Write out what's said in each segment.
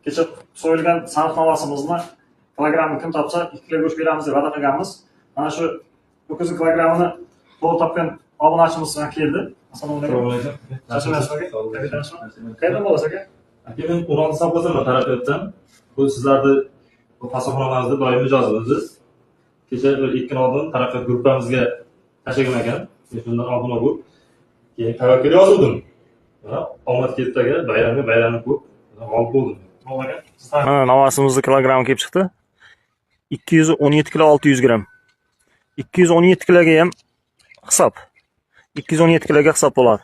Kecha so'yilgan sarfnovasimizni kilogrammini kim topsa 2 kilo go'sht beramiz deb va'da qilganmiz. Mana shu 9 kilogrammini to'g'ri topgan obunachimiz bilan keldi. Assalomu alaykum. Yaxshimisiz aka? Qayerdan bo'lasiz aka? Aka, men Ural savdolar tarafidan bu sizlarni bu fasoxonalaringizda doim mijozimisiz. Kecha bir 2 kun oldin taraqqiyot gruppamizga tashlagan ekan. Shundan obuna bo'lib, keyin tavakkal yozdim. Omad ketdi aka, bayramga ko'p g'olib bo'ldim. Mana navasimizni kilogrammi kelib chiqdi. 217 kilo 600 gram. 217 kiloga ham hisob. 217 kiloga hisob bo'ladi.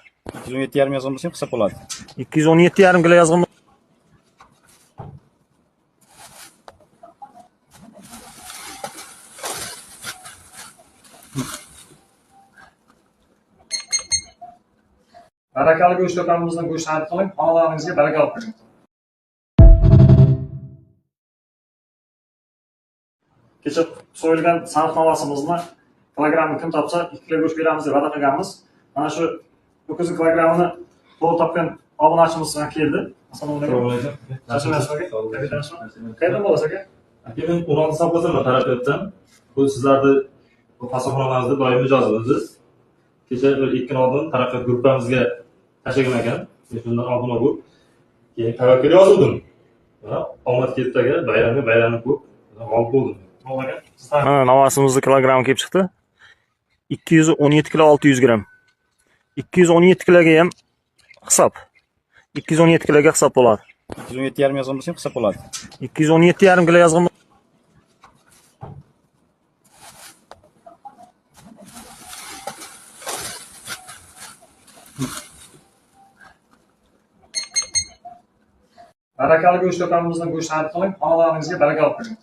217,5 yozgan bo'lsa hisob bo'ladi. 217,5 kilo yozgan. Barakali go'sht do'konimizdan go'sht xarid qiling, xonalaringizga baraka olib kiring. Kecha so'yilgan sarfnovasimizni kilogrammini kim topsa 2 kilo go'sht beramiz deb va'da qilganmiz. Mana shu 9 kilogrammini to'g'ri topgan obunachimiz bilan keldi. Assalomu alaykum. Yaxshimisiz aka? Qayerdan bo'lasiz aka? Aka, men Ural savdolar tarafidan bu sizlarni bu fasoxonalaringizda doim mijozimisiz. Kecha bir 2 kun oldin taraqqiyot gruppamizga tashlagan ekan. Shundan obuna bo'lib, keyin tavakkal yozdim. Omad ketdi aka, bayramga ko'p g'olib bo'ldim. Mana navasimizni kilogrammi kelib chiqdi. 217 kilo 600 gram. 217 kiloga ham hisob. 217 kiloga hisob bo'ladi. 217,5 yozgan bo'lsa hisob bo'ladi. 217,5 kilo yozgan. Barakali go'sht do'konimizdan go'sht xarid qiling, xonalaringizga baraka olib kiring.